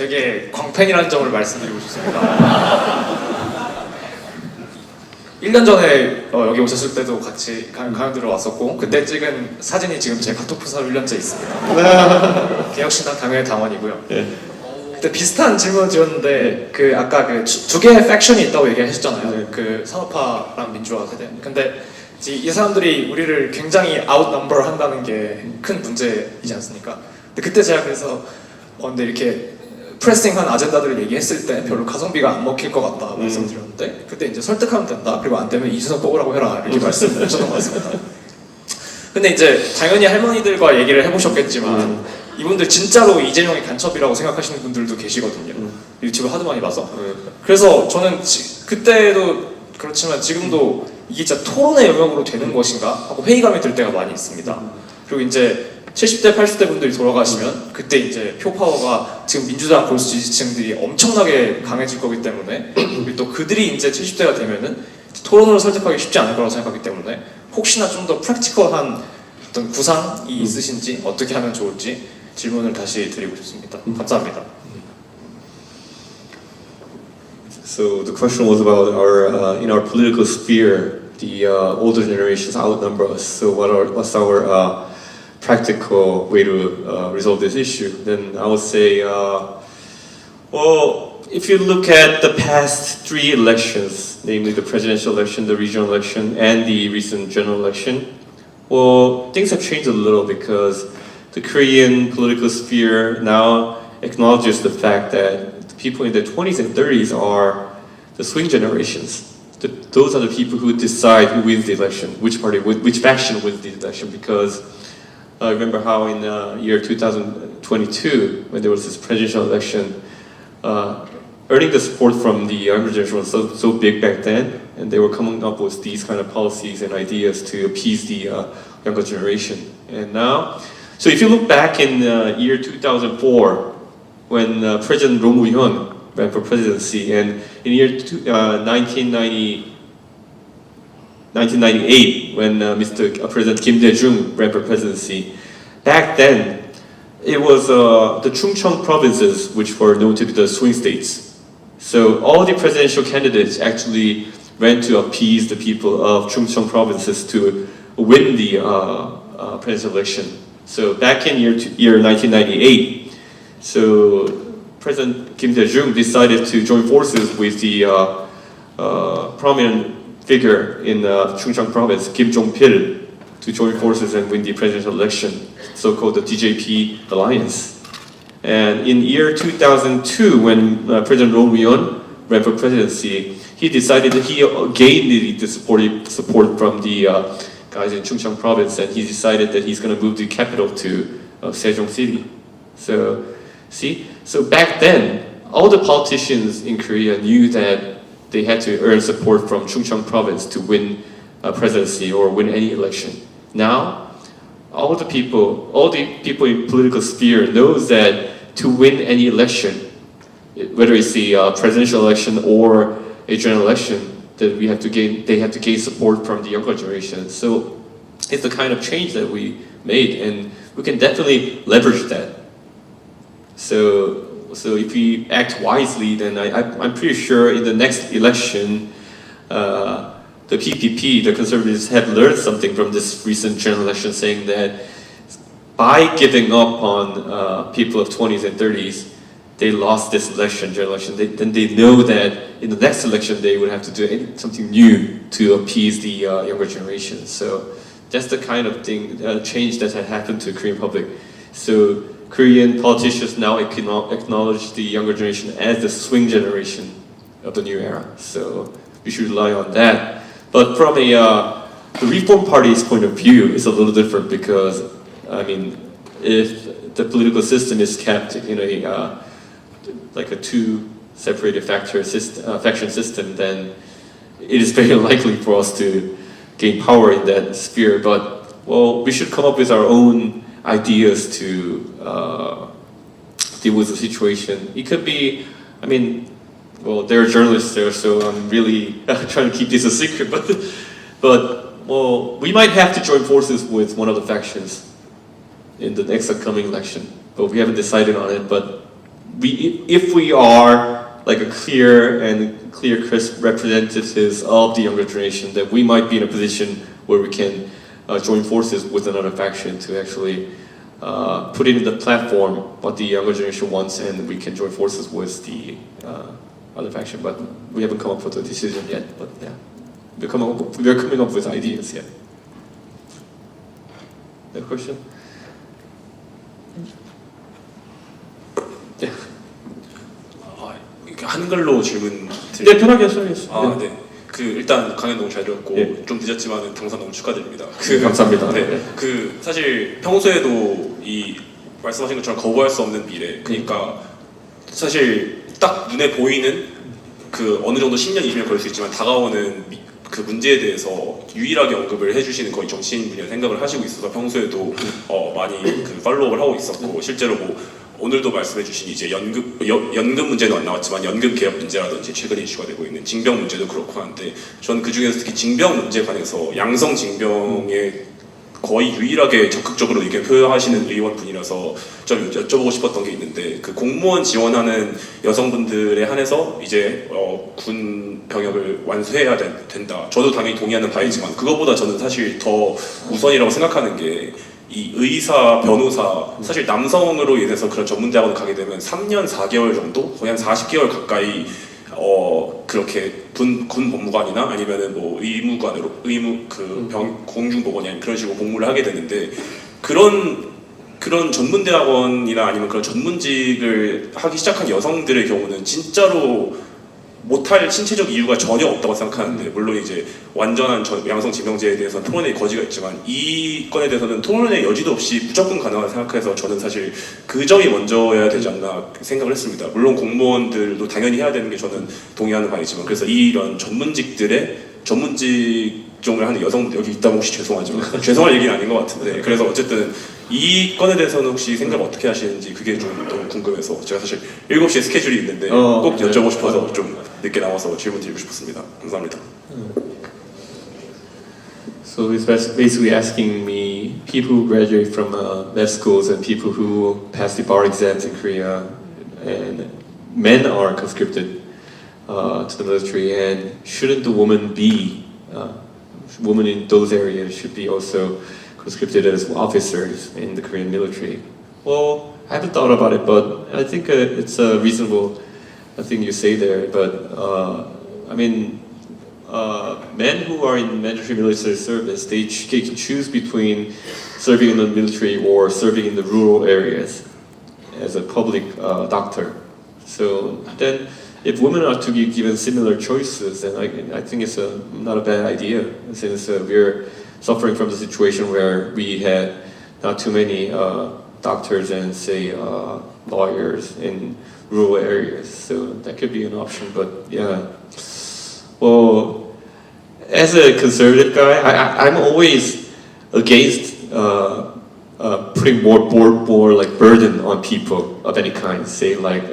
되게 광팬이라는 점을 말씀드리고 싶습니다. 1년 전에 여기 오셨을 때도 같이 강연들을 왔었고 그때 찍은 사진이 지금 제 카톡 프사로 1년째 있습니다. 개혁신당 당연히 당원이고요. 네. 그때 비슷한 질문을 드렸는데 그 아까 그 두 개의 팩션이 있다고 얘기하셨잖아요. 네. 그 산업화랑 민주화 세대. 근데 이 사람들이 우리를 굉장히 아웃넘버 한다는 게 큰 문제이지 않습니까? 근데 그때 제가 그래서 근데 이렇게 프레싱한 아젠다들을 얘기했을 때 별로 가성비가 안 먹힐 것 같다 말씀드렸는데 그때 이제 설득하면 된다. 그리고 안 되면 이준석 뽑으라고 해라 이렇게 말씀하셨던 것 같습니다. 근데 이제 당연히 할머니들과 얘기를 해보셨겠지만 이분들 진짜로 이재명이 간첩이라고 생각하시는 분들도 계시거든요. 유튜브 하도 많이 봐서. 그래서 저는 그때도 그렇지만 지금도 이게 진짜 토론의 영역으로 되는 것인가 하고 회의감이 들 때가 많이 있습니다. 그리고 이제 70대, 80대 분들이 돌아가시면 그때 이제 표파워가 지금 민주당 골수 지지층들이 엄청나게 강해질 거기 때문에 그리고 또 그들이 이제 70대가 되면은 토론으로 설득하기 쉽지 않을 거라고 생각하기 때문에 혹시나 좀 더 프랙티컬한 어떤 구상이 있으신지 어떻게 하면 좋을지 질문을 다시 드리고 싶습니다. 감사합니다. So the question was about our in our political sphere, the older generations outnumber us. So what's our practical way to resolve this issue? Then I would say, well, if you look at the past 3 elections, namely the presidential election, the regional election, and the recent general election, well, things have changed a little because the Korean political sphere now acknowledges the fact that the people in their 20s and 30s are the swing generations. Those are the people who decide who wins the election, which party, which faction wins the election. Because I remember how in year 2022, when there was this presidential election, earning the support from the younger generation was so big back then, and they were coming up with these kind of policies and ideas to appease the younger generation. And now, so if you look back in year 2004, when President Roh Moo-hyun ran for presidency, and in year 1998, when Mr. President Kim Dae-jung ran for presidency, back then it was the Chungcheong provinces which were known to be the swing states. So all the presidential candidates actually ran to appease the people of Chungcheong provinces to win the presidential election. So back in year 1998, so President Kim Dae-jung decided to join forces with the prominent figure in Chungcheong province, Kim Jong-pil, to join forces and win the presidential election, so-called the DJP alliance. And in year 2002, when President Roh Moo-hyun ran for presidency, he decided that he gained the support from the guys in Chungcheong province, and he decided that he's going to move the capital to Sejong City. So, so back then, all the politicians in Korea knew that they had to earn support from Chungcheong province to win presidency or win any election. Now, all the people in political sphere knows that to win any election, whether it's the presidential election or a general election, that they have to gain support from the younger generation. So it's the kind of change that we made, and we can definitely leverage that. So if we act wisely, then I'm pretty sure in the next election, the PPP, the conservatives, have learned something from this recent general election, saying that by giving up on people of 20s and 30s, they lost this election, general election. Then they know that in the next election they would have to do something new to appease the younger generation. So that's the kind of thing, change that had happened to the Korean public. So Korean politicians now acknowledge the younger generation as the swing generation of the new era. So we should rely on that. But from the Reform Party's point of view, it's a little different because, I mean, if the political system is kept in a like a 2 separated faction system, then it is very unlikely for us to gain power in that sphere. But well, we should come up with our own ideas to deal with the situation. It could be, I mean, well, there are journalists there, so I'm really trying to keep this a secret. But well, we might have to join forces with one of the factions in the next upcoming election. But we haven't decided on it. But if we are like a clear, crisp representatives of the younger generation, that we might be in a position where we can join forces with another faction to actually put it in the platform what the younger generation wants, and we can join forces with the other faction. But we haven't come up with a decision yet. But yeah, we're coming up with ideas. Yeah. That question? Yeah. 한글로 질문 네, 편하게 하셔요. 네. 일단 강연 너무 잘 들었고 예. 좀 늦었지만 당선 너무 축하드립니다. 감사합니다. 네. 사실 평소에도 이 말씀하신 것처럼 거부할 수 없는 미래. 그러니까 사실 딱 눈에 보이는 어느 정도 10년, 20년 걸릴 수 있지만 다가오는 그 문제에 대해서 유일하게 언급을 해주시는 거의 정치인분이라 생각을 하시고 있어서 평소에도 많이 팔로우를 하고 있었고, 실제로 오늘도 말씀해주신 이제 연금 문제는 안 나왔지만 연금 개혁 문제라든지 최근에 이슈가 되고 있는 징병 문제도 그렇고 한데, 저는 그 중에서 특히 징병 문제에 관해서 양성 징병에 거의 유일하게 적극적으로 의견 표현하시는 의원분이라서 좀 여쭤보고 싶었던 게 있는데, 그 공무원 지원하는 여성분들에 한해서 이제 군 병역을 완수해야 된다. 저도 당연히 동의하는 바이지만 그것보다 저는 사실 더 우선이라고 생각하는 게, 이 의사, 변호사, 사실 남성으로 인해서 그런 전문대학원을 가게 되면 3년 4개월 정도, 거의 한 40개월 가까이 그렇게 군 법무관이나 아니면은 의무관으로 공중보건이 아닌 그런 식으로 복무를 하게 되는데, 그런 전문대학원이나 아니면 그런 전문직을 하기 시작한 여성들의 경우는 진짜로 못할 신체적 이유가 전혀 없다고 생각하는데, 물론 이제 완전한 양성 징병제에 대해서는 토론의 거지가 있지만 이 건에 대해서는 토론의 여지도 없이 무조건 가능하다고 생각해서 저는 사실 그 점이 먼저여야 되지 않나 생각을 했습니다. 물론 공무원들도 당연히 해야 되는 게 저는 동의하는 바이지만, 그래서 이런 전문직종을 하는 여성분들 여기 있다면 혹시 죄송하지만 죄송할 얘기는 아닌 것 같은데, 그래서 어쨌든 이 건에 대해서는 혹시 생각 어떻게 하시는지 그게 좀 너무 궁금해서 제가 사실 7시에 스케줄이 있는데 꼭 여쭤보고 싶어서 좀 늦게 나와서 질문 드리고 싶었습니다. 감사합니다. So he's basically asking me, people who graduate from med schools and people who pass the bar exams in Korea, and men are conscripted to the military, and shouldn't the woman in those areas should be also conscripted as officers in the Korean military? Well, I haven't thought about it, but I think it's a reasonable thing you say there. But I mean, men who are in mandatory military service, they can choose between serving in the military or serving in the rural areas as a public doctor. So then, if women are to be given similar choices, then I think it's not a bad idea, since we're suffering from the situation where we had not too many doctors and say lawyers in rural areas. So that could be an option. But yeah, well, as a conservative guy, I'm always against putting more like burden on people of any kind. Say like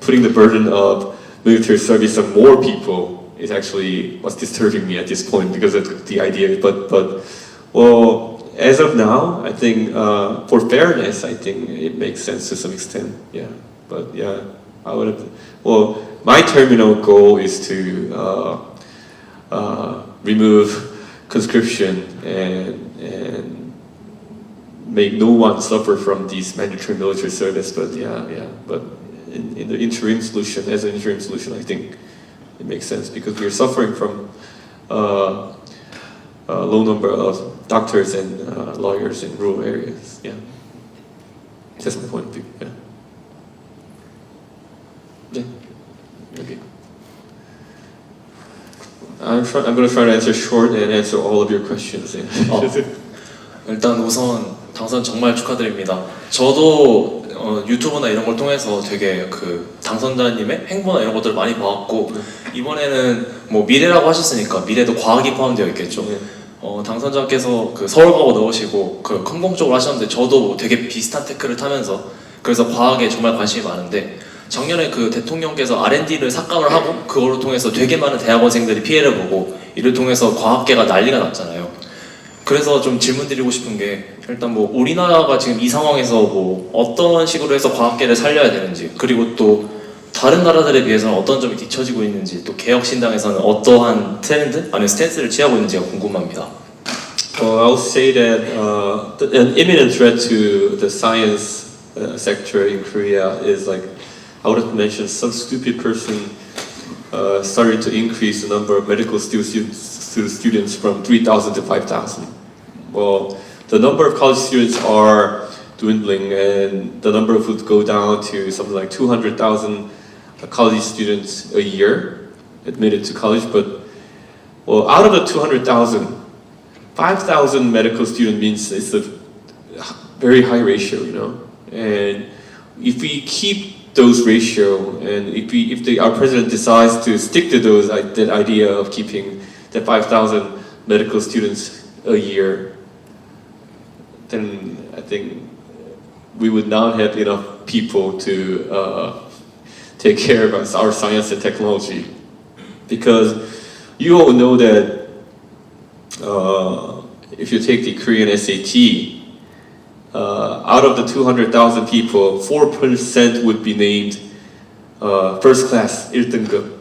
putting the burden of military service on more people is actually what's disturbing me at this point, because of the idea. But well, as of now, I think for fairness, I think it makes sense to some extent. Yeah, but yeah, I would have. Well, my terminal goal is to remove conscription and make no one suffer from these mandatory military service. But yeah. But in the interim solution, as an interim solution, I think it makes sense, because we're suffering from a low number of doctors and lawyers in rural areas. Yeah, that's my point of view. Yeah. Okay. I'm going to try to answer short and answer all of your questions. 일단 우선 당선 정말 축하드립니다. 저도 유튜브나 이런 걸 통해서 되게 그 당선자님의 행보나 이런 것들을 많이 봐왔고, 이번에는 뭐 미래라고 하셨으니까 미래도 과학이 포함되어 있겠죠. 당선자께서 그 서울과고 넣으시고 그 컴공 쪽으로 하셨는데, 저도 되게 비슷한 테크를 타면서 그래서 과학에 정말 관심이 많은데, 작년에 그 대통령께서 R&D를 삭감을 하고 그걸로 통해서 되게 많은 대학원생들이 피해를 보고, 이를 통해서 과학계가 난리가 났잖아요. 그래서 좀 질문 드리고 싶은 게 일단 뭐 우리나라가 지금 이 상황에서 뭐 어떤 식으로 해서 과학계를 살려야 되는지 그리고 또 다른 나라들에 비해서는 어떤 점이 뒤처지고 있는지 또 개혁신당에서는 어떠한 트렌드 아니면 스탠스를 취하고 있는지가 궁금합니다. Well, I would say that an imminent threat to the science sector in Korea is like, I would have mentioned some stupid person started to increase the number of medical students from 3,000 to 5,000. Well, the number of college students are dwindling and the number would go down to something like 200,000 college students a year admitted to college. But well, out of the 200,000, 5,000 medical student means it's a very high ratio, you know. And if we keep those ratio, and if our president decides to stick to that idea of keeping the 5,000 medical students a year, then I think we would not have enough people to take care of our science and technology, because you all know that if you take the Korean SAT, out of the 200,000 people, 4% would be named first class 1등급.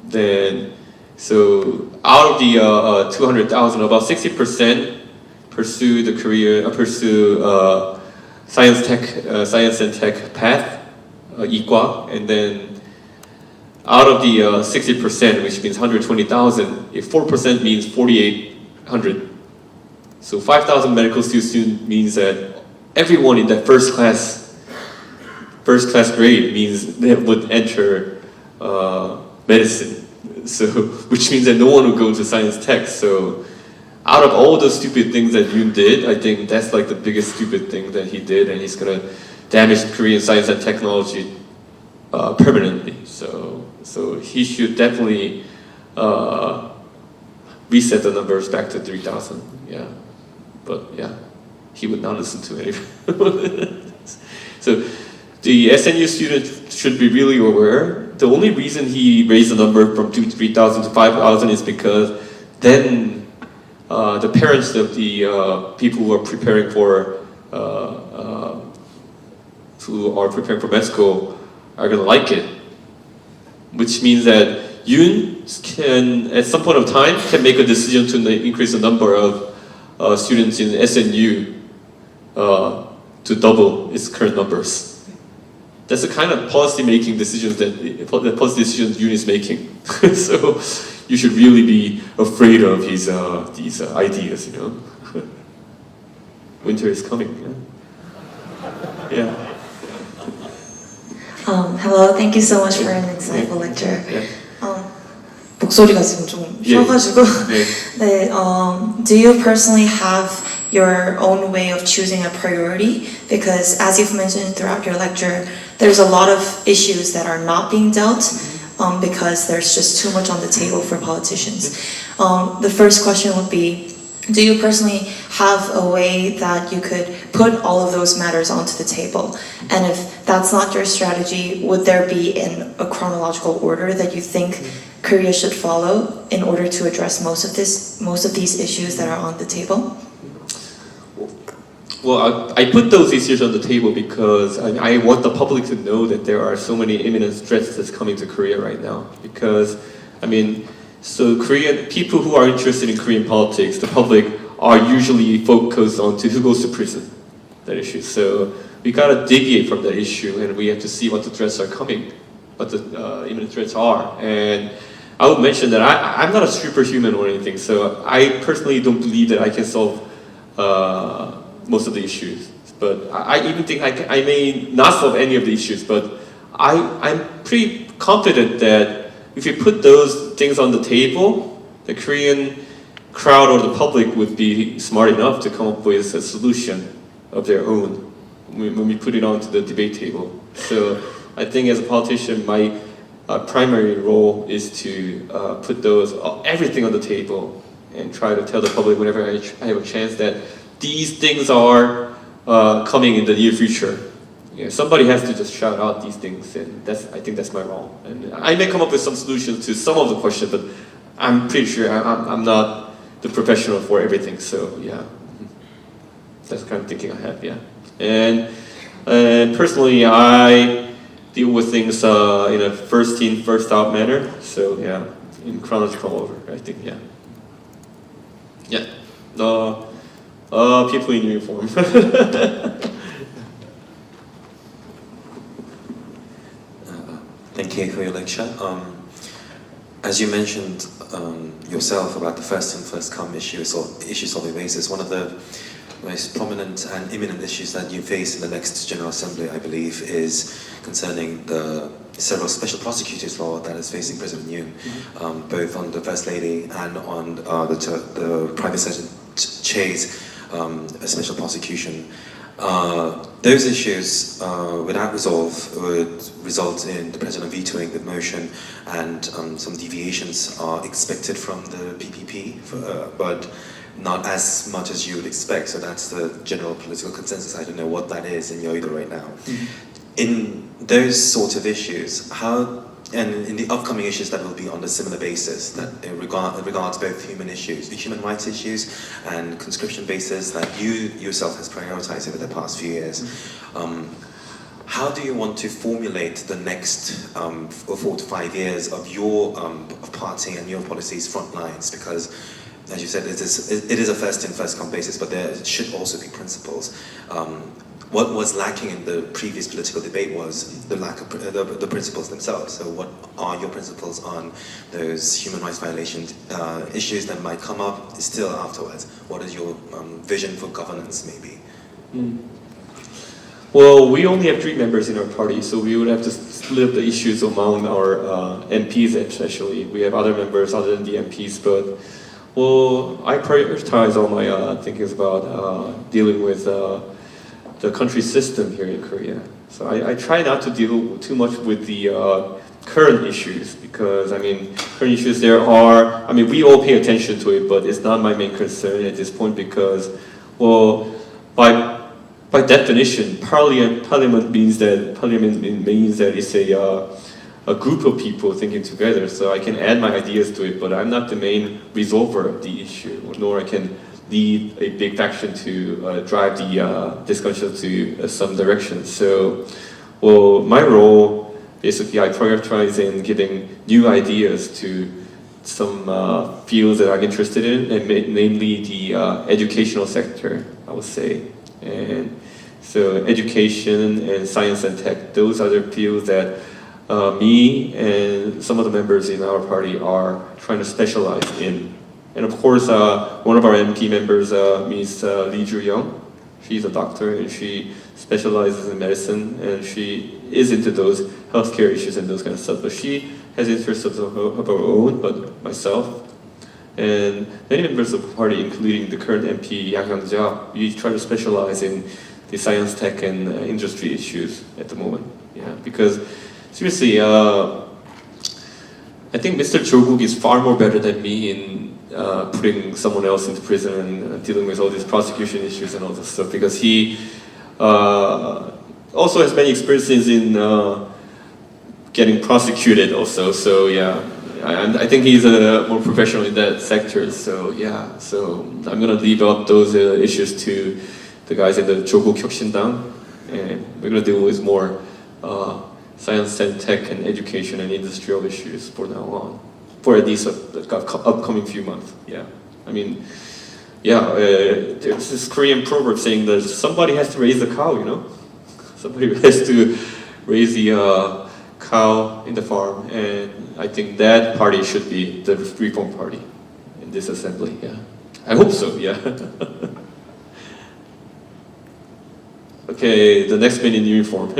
Then, so out of the 200,000, about 60% pursue science and tech path, 이과, and then out of the 60%, which means 120,000, if 4% means 4,800. So 5,000 medical students means that everyone in that first class grade means they would enter medicine. So, which means that no one would go to science tech. So, out of all the stupid things that Yoon did, I think that's like the biggest stupid thing that he did, and he's gonna damage Korean science and technology permanently. So he should definitely reset the numbers back to 3,000. Yeah, but yeah, he would not listen to anyone. So the SNU students should be really aware. The only reason he raised the number from 3,000 to 5,000 is because then the parents of the people who are preparing for med school are gonna like it, which means that Yoon can, at some point of time, can make a decision to increase the number of students in SNU to double its current numbers. That's the kind of policy-making decisions that policy decisions Yoon is making. So you should really be afraid of his these ideas. You know, winter is coming. Yeah. Hello, thank you so much for an insightful lecture. Yeah. 목소리가 지금 좀 쉬어가지고. 네, do you personally have your own way of choosing a priority? Because as you've mentioned throughout your lecture, there's a lot of issues that are not being dealt because there's just too much on the table for politicians. The first question would be, do you personally have a way that you could put all of those matters onto the table? And if that's not your strategy, would there be a chronological order that you think Korea should follow in order to address most of these issues that are on the table? Well, I put those issues on the table because I want the public to know that there are so many imminent threats that's coming to Korea right now. Because, I mean, so Korean people who are interested in Korean politics, the public, are usually focused on who goes to prison, that issue. So we gotta deviate from that issue, and we have to see what the threats are coming, what the imminent threats are. And I would mention that I'm not a superhuman or anything, so I personally don't believe that I can solve most of the issues. But I even think I may not solve any of the issues, but I'm pretty confident that if you put those things on the table, the Korean crowd or the public would be smart enough to come up with a solution of their own when we put it onto the debate table. So I think as a politician, my primary role is to put everything on the table and try to tell the public whenever I have a chance that these things are coming in the near future. Yeah, somebody has to just shout out these things, and I think that's my role. And I may come up with some solutions to some of the questions, but I'm pretty sure I'm not the professional for everything. So yeah, that's the kind of thinking I have. Yeah, and personally, I deal with things in a first in, first out manner. So yeah, in chronological order, I think. Yeah. Yeah. People in uniform. Thank you for your lecture. As you mentioned yourself about the first in, first come issues or issues of basis, one of the most prominent and imminent issues that you face in the next General Assembly, I believe, is concerning the several special prosecutors law that is facing President Yoon, both on the First Lady and on the Private Secretary Che's special prosecution. Those issues, without resolve, would result in the President vetoing the motion, and some deviations are expected from the PPP, but not as much as you would expect. So that's the general political consensus. I don't know what that is in Yoido right now. In those sort of issues, and in the upcoming issues that will be on a similar basis, that regards both human rights issues and conscription bases that you yourself has prioritized over the past few years, how do you want to formulate the next 4 to 5 years of your party and your policies front lines? Because, as you said, it is a first in, first come basis, but there should also be principles. What was lacking in the previous political debate was the lack of the principles themselves. So what are your principles on those human rights violation issues that might come up still afterwards? What is your vision for governance, maybe? Well, we only have 3 members in our party, so we would have to split the issues among our MPs especially. We have other members other than the MPs, but well, I prioritize all my thinkings about dealing with the country system here in Korea. So I try not to deal too much with the current issues, because I mean, current issues we all pay attention to it, but it's not my main concern at this point, because, well, by definition, parliament means that it's a group of people thinking together. So I can add my ideas to it, but I'm not the main resolver of the issue, nor I can lead a big faction to drive the discussion to some direction. So, well, my role, basically, I prioritize in giving new ideas to some fields that I'm interested in, and namely the educational sector, I would say. And so education and science and tech, those are the fields that me and some of the members in our party are trying to specialize in. And of course, one of our MP members, Ms. Lee Ju-young, she's a doctor and she specializes in medicine, and she is into those healthcare issues and those kind of stuff. But she has interests of her own, but myself and many members of the party, including the current MP Yang Hyung-ja, we try to specialize in the science, tech, and industry issues at the moment. Yeah, because seriously, I think Mr. Jo-guk is far more better than me in putting someone else into prison and dealing with all these prosecution issues and all this stuff, because he also has many experiences in getting prosecuted also. So yeah, I think he's more professional in that sector. So yeah, so I'm gonna leave out those issues to the guys in the Jo-guk Hyoksindang, and we're gonna deal with more science and tech and education and industrial issues for now on, for at least the upcoming few months. Yeah, I mean, yeah, there's this Korean proverb saying that somebody has to raise the cow, you know? Somebody has to raise the cow in the farm, and I think that party should be the Reform Party in this assembly, yeah. I hope so, yeah. Okay, the next man in uniform.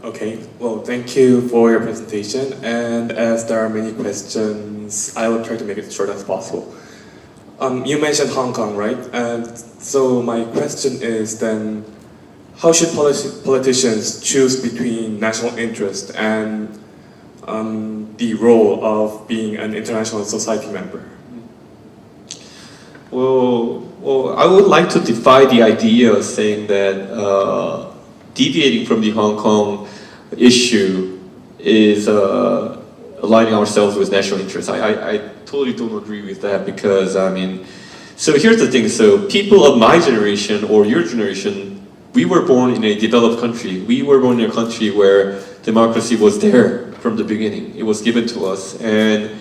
Okay, well, thank you for your presentation, and as there are many questions, I will try to make it as short as possible. You mentioned Hong Kong, right? And so my question is then, how should politicians choose between national interest and the role of being an international society member? Well, I would like to defy the idea of saying that deviating from the Hong Kong issue is aligning ourselves with national interests. I totally don't agree with that because, I mean, so here's the thing. So people of my generation or your generation, we were born in a developed country. We were born in a country where democracy was there from the beginning. It was given to us, and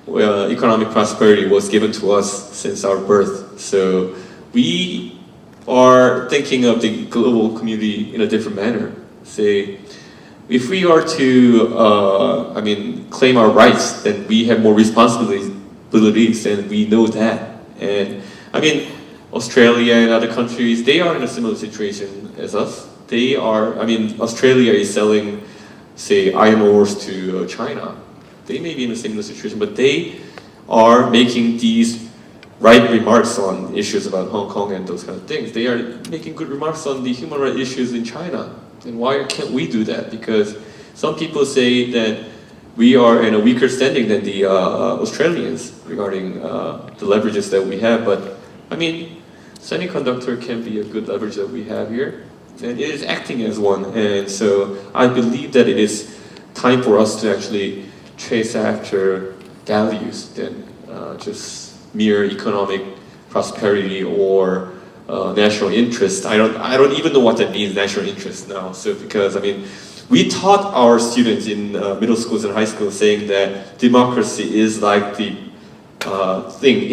economic prosperity was given to us since our birth. So we are thinking of the global community in a different manner. Say, if we are to, claim our rights, then we have more responsibilities, and we know that. And I mean, Australia and other countries, they are in a similar situation as us. They are, Australia is selling, say, iron ores to China. They may be in a similar situation, but they are making these right remarks on issues about Hong Kong and those kind of things. They are making good remarks on the human rights issues in China. And why can't we do that? Because some people say that we are in a weaker standing than the Australians regarding the leverages that we have. But I mean, semiconductor can be a good leverage that we have here, and it is acting as one. And so I believe that it is time for us to actually chase after values than just mere economic prosperity or national interest. I don't even know what that means, national interest now. So because we taught our students in middle schools and high schools saying that democracy is like the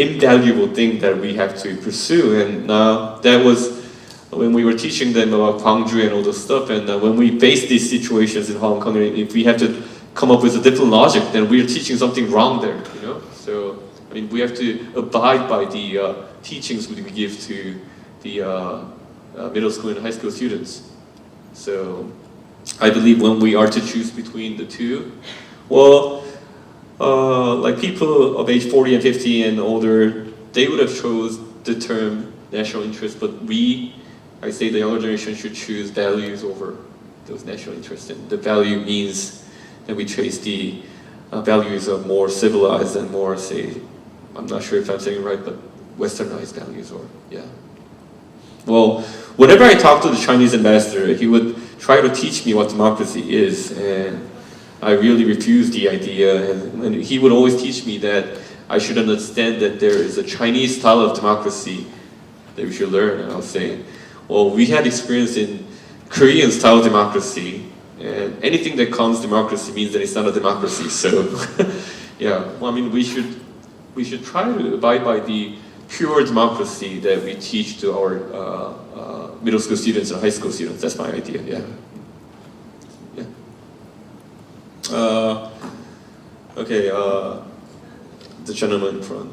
invaluable thing that we have to pursue, and that was when we were teaching them about Gwangju and all this stuff. And when we face these situations in Hong Kong, if we have to come up with a different logic, then we are teaching something wrong there, you know. So we have to abide by the teachings we give to the middle school and high school students. So I believe when we are to choose between the two, well, like people of age 40 and 50 and older, they would have chose the term national interest, but I say the younger generation should choose values over those national interests. And the value means that we chase the values of more civilized and more, say, I'm not sure if I'm saying it right, but westernized values, or yeah. Well, whenever I talk to the Chinese ambassador, he would try to teach me what democracy is, and I really refused the idea. And he would always teach me that I should understand that there is a Chinese style of democracy that we should learn. And I'll say, well, we had experience in Korean style democracy, and anything that comes democracy means that it's not a democracy. So, yeah, well, we should try to abide by the pure democracy that we teach to our middle school students and high school students. That's my idea. Yeah. Yeah. Okay. The gentleman in front.